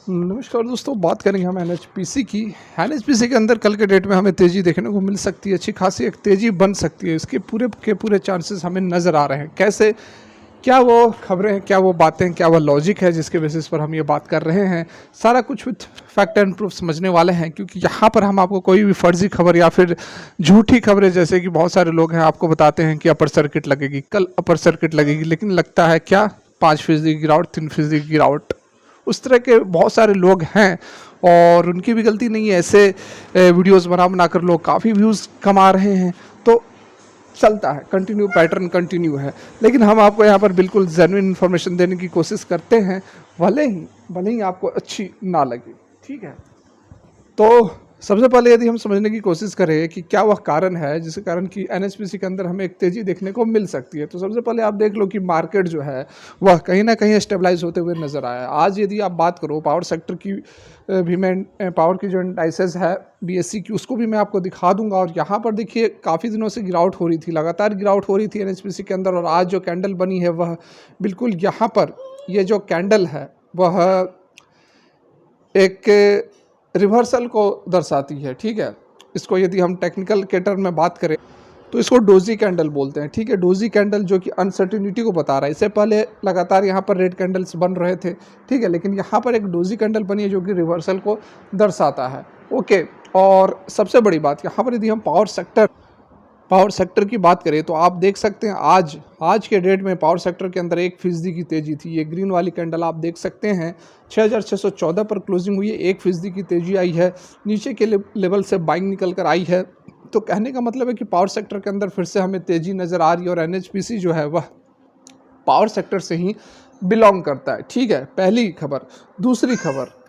नमस्कार दोस्तों, बात करेंगे हम एनएचपीसी की। एनएचपीसी के अंदर कल के डेट में हमें तेज़ी देखने को मिल सकती है, अच्छी खासी एक तेज़ी बन सकती है। इसके पूरे के पूरे चांसेस हमें नज़र आ रहे हैं। कैसे? क्या वो खबरें हैं, क्या वो बातें, क्या वो लॉजिक है जिसके बेसिस पर हम ये बात कर रहे हैं? सारा कुछ विथ फैक्ट एंड प्रूफ समझने वाले हैं, क्योंकि यहाँ पर हम आपको कोई भी फर्जी खबर या फिर झूठी खबरें, जैसे कि बहुत सारे लोग हैं आपको बताते हैं कि अपर सर्किट लगेगी, कल अपर सर्किट लगेगी, लेकिन लगता है क्या 5% की गिरावट, 3% की गिरावट। उस तरह के बहुत सारे लोग हैं और उनकी भी गलती नहीं है। ऐसे वीडियोस बना बना कर लोग काफ़ी व्यूज़ कमा रहे हैं, तो चलता है, कंटिन्यू पैटर्न कंटिन्यू है। लेकिन हम आपको यहाँ पर बिल्कुल जेन्युइन इन्फॉर्मेशन देने की कोशिश करते हैं, भले ही आपको अच्छी ना लगे। ठीक है, तो सबसे पहले यदि हम समझने की कोशिश करें कि क्या वह कारण है जिसके कारण कि एनएचपीसी के अंदर हमें एक तेज़ी देखने को मिल सकती है, तो सबसे पहले आप देख लो कि मार्केट जो है वह कहीं ना कहीं स्टेबलाइज होते हुए नज़र आया है। आज यदि आप बात करो पावर सेक्टर की, भी मैं पावर की जो इंडाइसेस है बीएससी की, उसको भी मैं आपको दिखा दूंगा। और यहाँ पर देखिए काफ़ी दिनों से गिरावट हो रही थी, लगातार गिरावट हो रही थी एनएचपीसी के अंदर। और आज जो कैंडल बनी है वह बिल्कुल यहाँ पर, ये जो कैंडल है वह एक रिवर्सल को दर्शाती है। ठीक है, इसको यदि हम टेक्निकल के टर्म में बात करें तो इसको डोजी कैंडल बोलते हैं। ठीक है, डोजी कैंडल जो कि अनसर्टिनिटी को बता रहा है। इससे पहले लगातार यहाँ पर रेड कैंडल्स बन रहे थे, ठीक है, लेकिन यहाँ पर एक डोजी कैंडल बनी है जो कि रिवर्सल को दर्शाता है। ओके, और सबसे बड़ी बात यहाँ पर यदि हम पावर सेक्टर की बात करें तो आप देख सकते हैं आज के डेट में पावर सेक्टर के अंदर 1% की तेज़ी थी। ये ग्रीन वाली कैंडल आप देख सकते हैं 6614 पर क्लोजिंग हुई है, 1% की तेज़ी आई है, नीचे के लेवल से बाइंग निकल कर आई है। तो कहने का मतलब है कि पावर सेक्टर के अंदर फिर से हमें तेज़ी नज़र आ रही है और एनएचपीसी जो है वह पावर सेक्टर से ही बिलोंग करता है। ठीक है, पहली खबर। दूसरी खबर,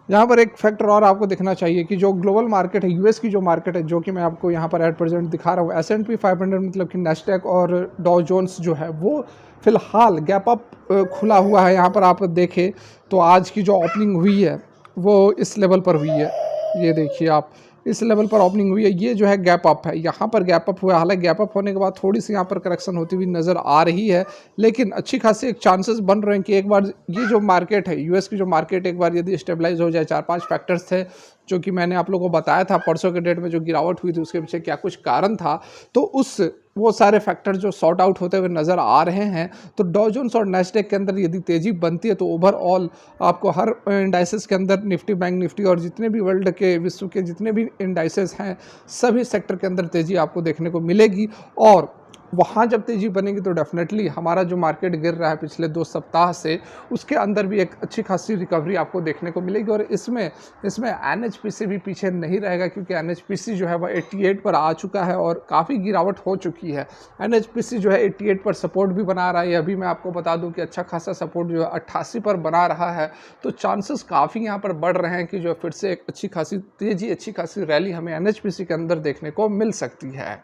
यहाँ पर एक फैक्टर और आपको दिखना चाहिए कि जो ग्लोबल मार्केट है, यूएस की जो मार्केट है, जो कि मैं आपको यहाँ पर एट प्रेजेंट दिखा रहा हूँ, S&P 500 मतलब कि नेस्डैक और डॉ जोन्स जो है वो फिलहाल गैप अप खुला हुआ है। यहाँ पर आप देखें तो आज की जो ओपनिंग हुई है वो इस लेवल पर हुई है। ये देखिए आप, इस लेवल पर ओपनिंग हुई है। ये जो है गैप अप है, यहाँ पर गैप अप हुआ है। हालांकि गैप अप होने के बाद थोड़ी सी यहाँ पर करेक्शन होती हुई नज़र आ रही है, लेकिन अच्छी खासी एक चांसेस बन रहे हैं कि एक बार ये जो मार्केट है, यूएस की जो मार्केट एक बार यदि स्टेबलाइज हो जाए। 4-5 फैक्टर्स थे जो कि मैंने आप लोगों को बताया था परसों के डेट में, जो गिरावट हुई थी उसके पीछे क्या कुछ कारण था, तो वो सारे फैक्टर जो सॉर्ट आउट होते हुए नज़र आ रहे हैं। तो डॉ जोन्स और नेस्डैक के अंदर यदि तेज़ी बनती है तो ओवरऑल आपको हर इंडाइसेस के अंदर, निफ्टी, बैंक निफ्टी और जितने भी वर्ल्ड के, विश्व के जितने भी इंडाइसेस हैं, सभी सेक्टर के अंदर तेज़ी आपको देखने को मिलेगी। और वहाँ जब तेज़ी बनेगी तो डेफिनेटली हमारा जो मार्केट गिर रहा है पिछले 2 सप्ताह से, उसके अंदर भी एक अच्छी खासी रिकवरी आपको देखने को मिलेगी। और इसमें एनएचपीसी भी पीछे नहीं रहेगा, क्योंकि एनएचपीसी जो है वह 88 पर आ चुका है और काफ़ी गिरावट हो चुकी है। एनएचपीसी जो है 88 पर सपोर्ट भी बना रहा है। अभी मैं आपको बता दूं कि अच्छा खासा सपोर्ट जो है 88 पर बना रहा है। तो चांसेस काफ़ी यहाँ पर बढ़ रहे हैं कि जो फिर से एक अच्छी खासी तेज़ी, अच्छी खासी रैली हमें एनएचपीसी के अंदर देखने को मिल सकती है।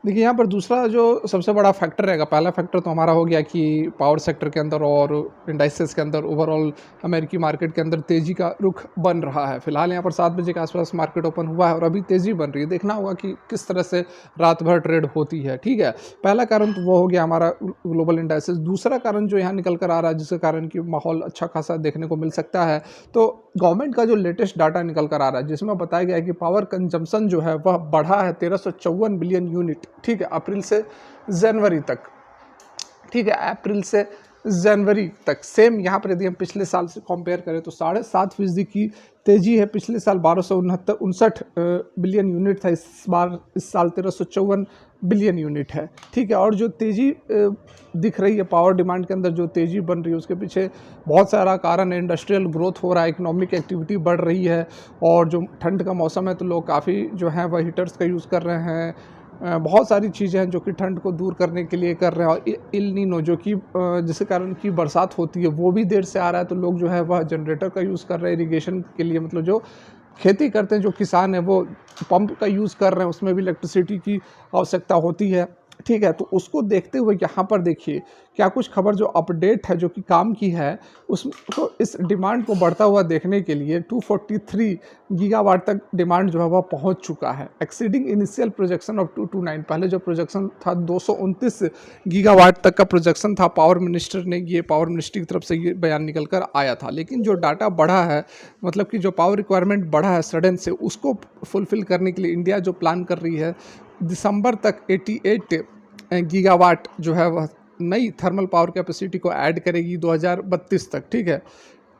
देखिए, यहाँ पर दूसरा जो सबसे बड़ा फैक्टर रहेगा, पहला फैक्टर तो हमारा हो गया कि पावर सेक्टर के अंदर और इंडाइसेस के अंदर ओवरऑल अमेरिकी मार्केट के अंदर तेज़ी का रुख बन रहा है। फिलहाल यहाँ पर 7 बजे के आसपास मार्केट ओपन हुआ है और अभी तेज़ी बन रही है। देखना होगा कि किस तरह से रात भर ट्रेड होती है। ठीक है, पहला कारण तो वो हो गया हमारा ग्लोबल इंडाइसेस। दूसरा कारण जो यहाँ निकल कर आ रहा है, जिसके कारण कि माहौल अच्छा खासा देखने को मिल सकता है, तो गवर्नमेंट का जो लेटेस्ट डाटा निकल कर आ रहा है, जिसमें बताया गया है कि पावर कंजम्पशन जो है वह बढ़ा है 1354 बिलियन यूनिट। ठीक है, अप्रैल से जनवरी तक। ठीक है, अप्रैल से जनवरी तक सेम। यहाँ पर यदि हम पिछले साल से कंपेयर करें तो 7.5% की तेज़ी है। पिछले साल 1269 बिलियन यूनिट था, इस साल 1354 बिलियन यूनिट है। ठीक है, और जो तेज़ी दिख रही है पावर डिमांड के अंदर, जो तेज़ी बन रही है, उसके पीछे बहुत सारा कारण है। इंडस्ट्रियल ग्रोथ हो रहा है, इकोनॉमिक एक्टिविटी बढ़ रही है, और जो ठंड का मौसम है तो लोग काफ़ी जो है वह हीटर्स का यूज़ कर रहे हैं। बहुत सारी चीज़ें हैं जो कि ठंड को दूर करने के लिए कर रहे हैं। और इल नीनो जो कि जिसके कारण की बरसात होती है वो भी देर से आ रहा है, तो लोग जो है वह जनरेटर का यूज़ कर रहे हैं इरिगेशन के लिए। मतलब जो खेती करते हैं, जो किसान हैं, वो पंप का यूज़ कर रहे हैं, उसमें भी इलेक्ट्रिसिटी की आवश्यकता होती है। ठीक है, तो उसको देखते हुए यहाँ पर देखिए क्या कुछ खबर जो अपडेट है जो कि काम की है, उसको इस डिमांड को बढ़ता हुआ देखने के लिए 243 गीगावाट तक डिमांड जो है वह पहुंच चुका है, एक्सीडिंग इनिशियल प्रोजेक्शन ऑफ 229। पहले जो प्रोजेक्शन था 229 गीगावाट तक का प्रोजेक्शन था, पावर मिनिस्टर ने, ये पावर मिनिस्ट्री की तरफ से ये बयान निकल कर आया था। लेकिन जो डाटा बढ़ा है, मतलब कि जो पावर रिक्वायरमेंट बढ़ा है सडन से, उसको फुलफिल करने के लिए इंडिया जो प्लान कर रही है दिसंबर तक 88 गीगावाट जो है वह नई थर्मल पावर कैपेसिटी को ऐड करेगी 2032 तक। ठीक है,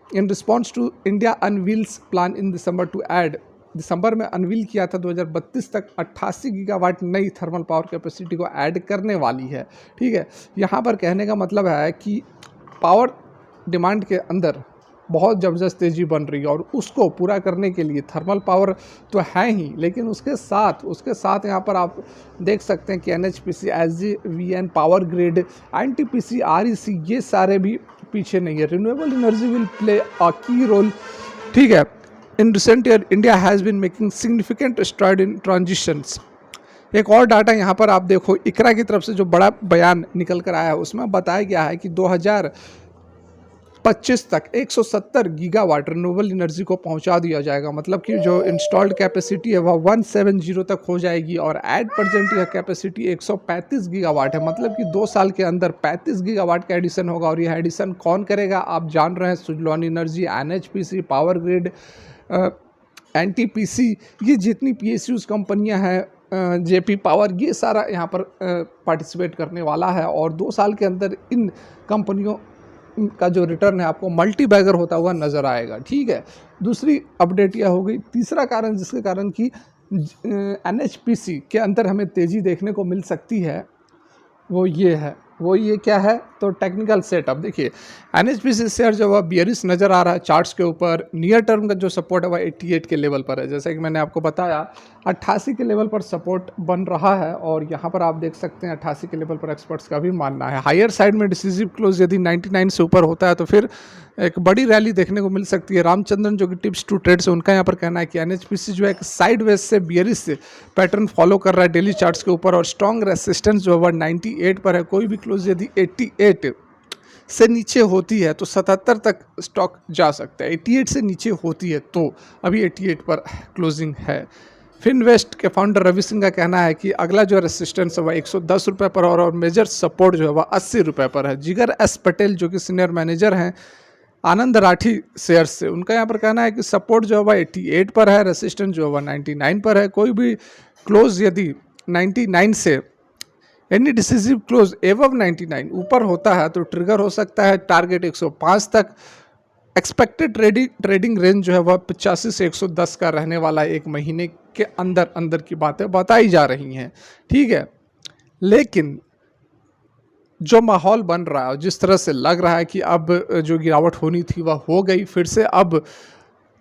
in response to India unveils plan in December to add, दिसंबर में अनवील किया था 2032 तक 88 गीगावाट नई थर्मल पावर कैपेसिटी को ऐड करने वाली है। ठीक है, यहाँ पर कहने का मतलब है कि पावर डिमांड के अंदर बहुत ज़बरदस्त तेज़ी बन रही है और उसको पूरा करने के लिए थर्मल पावर तो है ही, लेकिन उसके साथ यहाँ पर आप देख सकते हैं कि NHPC, SJVN, power grid, NTPC, REC, ये सारे भी पीछे नहीं है। Renewable energy will play a key role. ठीक है, in recent year India has been making significant stride in transitions. एक और डाटा यहाँ पर आप देखो, इकरा की तरफ से जो बड़ा बयान निकल कर आया है उसमें बताया गया है कि 2025 तक 170 गीगावाट रिन्यूएबल एनर्जी को पहुंचा दिया जाएगा। मतलब कि जो इंस्टॉल्ड कैपेसिटी है वह 170 तक हो जाएगी और एट प्रेजेंट यह कैपेसिटी 135 गीगावाट है। मतलब कि 2 साल के अंदर 35 गीगावाट का एडिशन होगा। और यह एडिशन कौन करेगा आप जान रहे हैं, Suzlon energy, NHPC, power grid, NTPC, ये जितनी PSUs कंपनियां हैं, JP पावर, ये सारा यहाँ पर पार्टिसिपेट करने वाला है। और 2 साल के अंदर इन कंपनियों का जो रिटर्न है आपको मल्टी बैगर होता हुआ नज़र आएगा। ठीक है, दूसरी अपडेट यह हो गई। तीसरा कारण जिसके कारण कि NHPC के अंदर हमें तेज़ी देखने को मिल सकती है वो ये क्या है, तो टेक्निकल सेटअप। देखिए NHPC शेयर जो है बियरिश नज़र आ रहा है चार्ट्स के ऊपर। नियर टर्म का जो सपोर्ट है वह 88 के लेवल पर है, जैसा कि मैंने आपको बताया 88 के लेवल पर सपोर्ट बन रहा है। और यहाँ पर आप देख सकते हैं 88 के लेवल पर एक्सपर्ट्स का भी मानना है। हायर साइड में डिसिसिव क्लोज यदि 99 से ऊपर होता है तो फिर एक बड़ी रैली देखने को मिल सकती है। रामचंद्रन जो कि टिप्स टू ट्रेड से, उनका यहाँ पर कहना है कि NHPC जो है एक साइड वेज से बियरिश पैटर्न फॉलो कर रहा है डेली चार्ट्स के ऊपर और स्ट्रॉन्ग रेसिस्टेंस जो है 98 पर है। कोई भी क्लोज यदि 88 से नीचे होती है तो 77 तक स्टॉक जा सकता है। 88 से नीचे होती है तो अभी 88 पर क्लोजिंग है। फिनवेस्ट के फाउंडर रवि सिंह का कहना है कि अगला जो रेसिस्टेंस है वह 110 रुपये पर और मेजर सपोर्ट जो है वह 80 रुपये पर है। जिगर एस पटेल जो कि सीनियर मैनेजर हैं आनंद राठी शेयर्स से, उनका यहाँ पर कहना है कि सपोर्ट जो है वह 88 पर है, रेसिस्टेंस जो है वह 99 पर है। कोई भी क्लोज यदि 99 से एनी डिसिसिव क्लोज एबव 99 ऊपर होता है तो ट्रिगर हो सकता है टारगेट 105 तक। एक्सपेक्टेड ट्रेडिंग रेंज जो है वह 85 से 110 का रहने वाला है। 1 महीने के अंदर की बातें बताई जा रही हैं। ठीक है, लेकिन जो माहौल बन रहा है, जिस तरह से लग रहा है कि अब जो गिरावट होनी थी वह हो गई, फिर से अब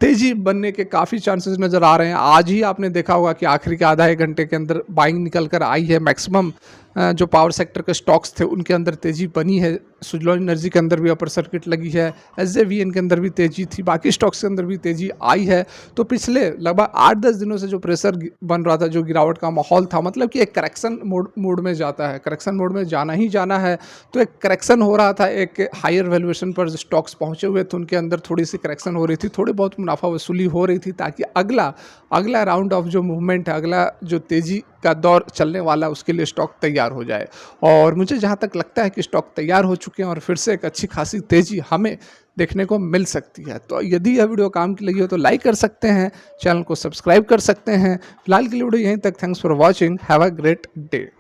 तेजी बनने के काफ़ी चांसेस नज़र आ रहे हैं। आज ही आपने देखा होगा कि आखिरी के आधा 1 घंटे के अंदर बाइंग निकल कर आई है। मैक्सिमम जो पावर सेक्टर के स्टॉक्स थे उनके अंदर तेज़ी बनी है। सुजलॉन एनर्जी के अंदर भी अपर सर्किट लगी है, SJVN के अंदर भी तेज़ी थी, बाकी स्टॉक्स के अंदर भी तेज़ी आई है। तो पिछले लगभग 8-10 दिनों से जो प्रेशर बन रहा था, जो गिरावट का माहौल था, मतलब कि एक करेक्शन मोड में जाता है, करेक्शन मोड में जाना ही जाना है। तो एक करेक्शन हो रहा था, एक हायर वैल्यूएशन पर जो स्टॉक्स पहुँचे हुए थे उनके अंदर थोड़ी सी करेक्शन हो रही थी, थोड़ी बहुत मुनाफा वसूली हो रही थी, ताकि अगला राउंड ऑफ जो मूवमेंट है, अगला जो तेज़ी का दौर चलने वाला है उसके लिए स्टॉक तैयार हो जाए। और मुझे जहाँ तक लगता है कि स्टॉक तैयार हो चुके हैं और फिर से एक अच्छी खासी तेज़ी हमें देखने को मिल सकती है। तो यदि यह वीडियो काम की लगी हो तो लाइक कर सकते हैं, चैनल को सब्सक्राइब कर सकते हैं। फिलहाल के लिए वीडियो यहीं तक। Thanks for watching, have a great day.